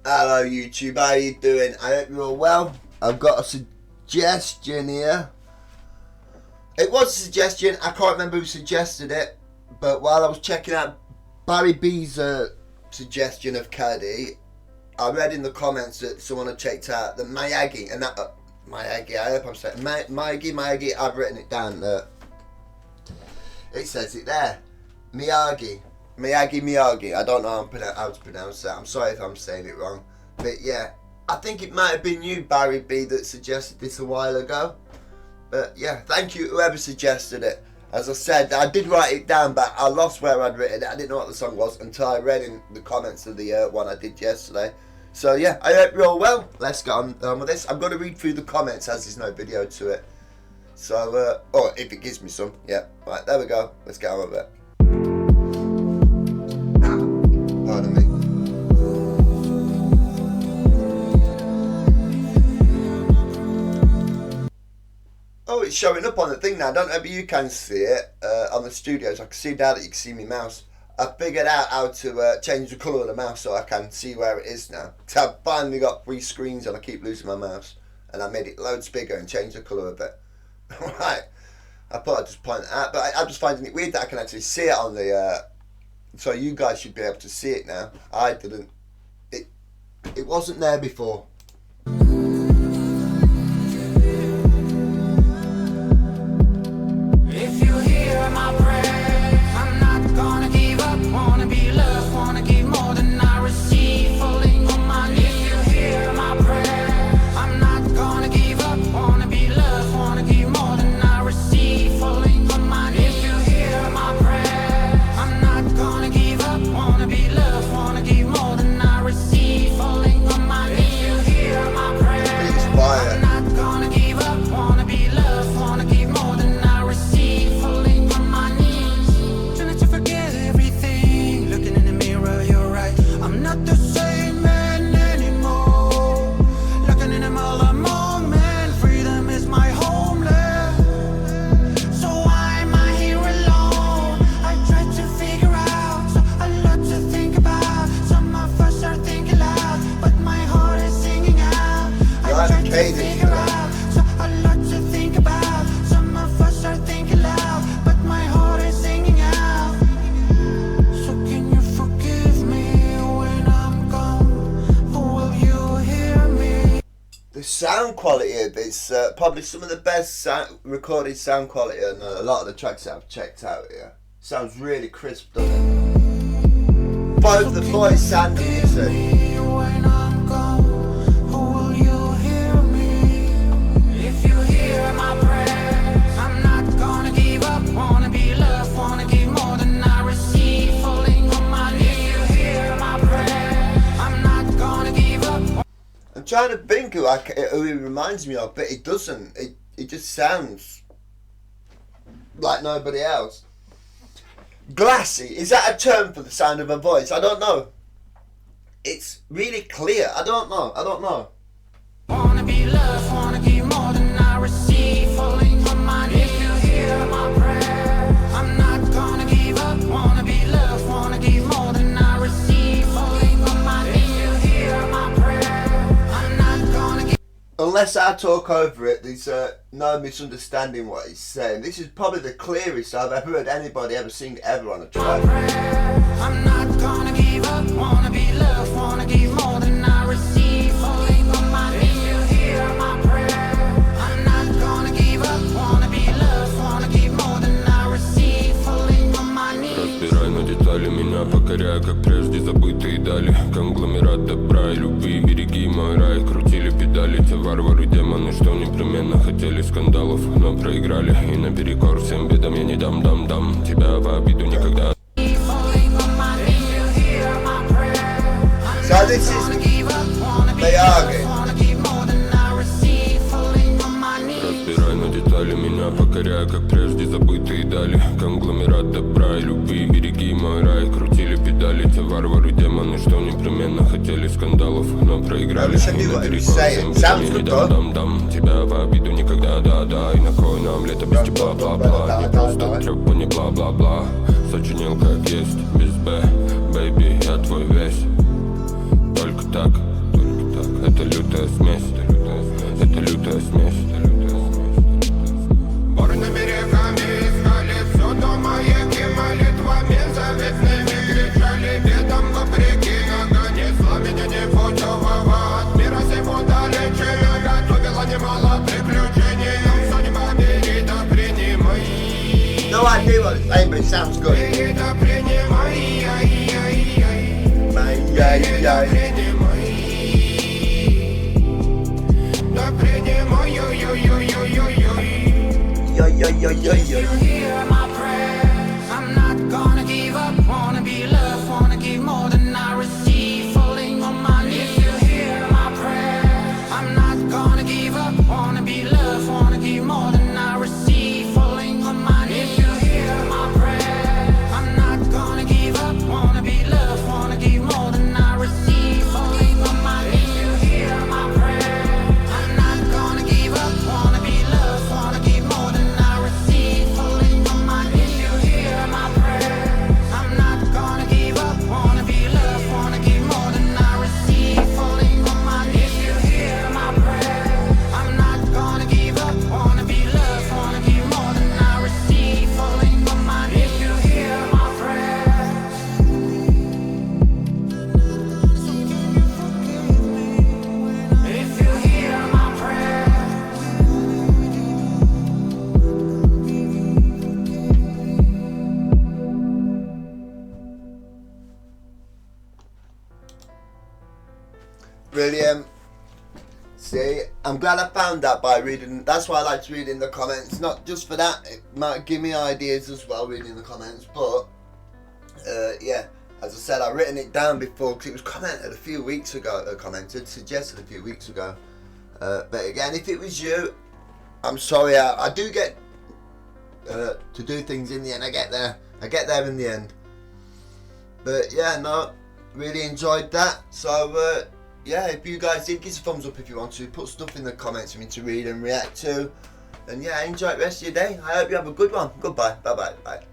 Hello YouTube, how you doing? I hope you're all well. I've got a suggestion here. It was a suggestion, I can't remember who suggested it, but while I was checking out Barry B's suggestion of KADI, I read in the comments that someone had checked out the MIYAGI, and that, MIYAGI, I hope I'm saying, MIYAGI, I've written it down, it says it there, MIYAGI, I don't know how to pronounce that, I'm sorry if I'm saying it wrong, but yeah, I think it might have been you, Barry B, that suggested this a while ago, but yeah, thank you whoever suggested it. As I said, I did write it down, but I lost where I'd written it. I didn't know what the song was until I read in the comments of the one I did yesterday. So yeah, I hope you're all well. Let's get on with this. I'm going to read through the comments as there's no video to it. So, or if it gives me some, yeah. Right, there we go. Let's get on with it. Pardon me. Oh, it's showing up on the thing now. I don't know if you can see it on the studios. I can see now that you can see my mouse. I figured out how to change the colour of the mouse so I can see where it is now. So I've finally got 3 screens and I keep losing my mouse. And I made it loads bigger and changed the colour of it. Right. I thought I'd just point it out. But I'm just finding it weird that I can actually see it on the... so you guys should be able to see it now. I didn't. It wasn't there before. Sound quality of this, probably some of the best recorded sound quality on a lot of the tracks that I've checked out here. Sounds really crisp, doesn't it? Both the voice and the music. I'm trying to think who he reminds me of, but it doesn't. It just sounds like nobody else. Glassy, is that a term for the sound of a voice? I don't know. It's really clear. I don't know. Wanna be loved, wanna give more than I receive, falling on my knees. If you hear my prayer, I'm not gonna give up. Wanna be loved, wanna give more than I receive, falling on my knees. If you hear my prayer, unless I talk over it, there's no misunderstanding what he's saying. This is probably the clearest I've ever heard anybody ever sing ever on a track. I'm not gonna give up, wanna be loved, wanna give more than I receive, falling on my knees. If you hear my prayer, I'm not gonna give up, wanna be loved, wanna give more than I receive, falling on my knees. Разбирай на детали, меня покоряя, как прежде забытые дали. Конгломерат добра и любви, береги мой рай, крутили педали. Те варвары, демоны, что непременно хотели скандалов, но проиграли. И наперекор всем бедам я не дам тебя в обиду никогда. So this is MIYAGI. Разбирай на детали, меня покоряя, как прежде забытые дали. Конгломерат добра и любви, береги мой рай, крутили педали. Те варвары, демоны, что непременно хотели скандалов, но проиграли. И наперекор всем бедам я не дам тебя в обиду никогда, да. И на кой нам лето без тепла, бла-бла. Не просто трёпа, не бла-бла-бла. Сочинил как есть, без Б, бэйби, я твой весь. Только так No idea what it's saying, but it sounds good. If you hear my prayers, I'm not gonna give up. Wanna be loved, wanna give more than I receive. Falling on my knees. If you hear my prayers, I'm not gonna give up. Wanna be loved, wanna give more than I receive. Falling on my knees. If you hear my prayers, I'm not gonna give up. Wanna be loved, wanna give more than I receive. Falling on my knees. If you hear my prayers, I'm not gonna give up. Wanna be loved, wanna give more than I receive. Falling on my knees. If you hear my prayers, I'm not gonna give up. Wanna be loved, wanna give more than I receive. Falling on my knees. If you hear my prayers, I'm not gonna give up. Wanna be loved, wanna give more than I receive. Falling on my knees. If you hear my prayers. If you hear my prayers. Brilliant. See, I'm glad I found that by reading. That's why I like to read in the comments. Not just for that, it might give me ideas as well reading the comments. But yeah, as I said, I've written it down before because it was commented a few weeks ago. Suggested a few weeks ago. But again, if it was you, I'm sorry. I do get to do things in the end. I get there in the end. But yeah, no, really enjoyed that. So yeah, if you guys did, give us a thumbs up if you want to. Put stuff in the comments for me to read and react to. And yeah, enjoy the rest of your day. I hope you have a good one. Goodbye. Bye bye. Bye.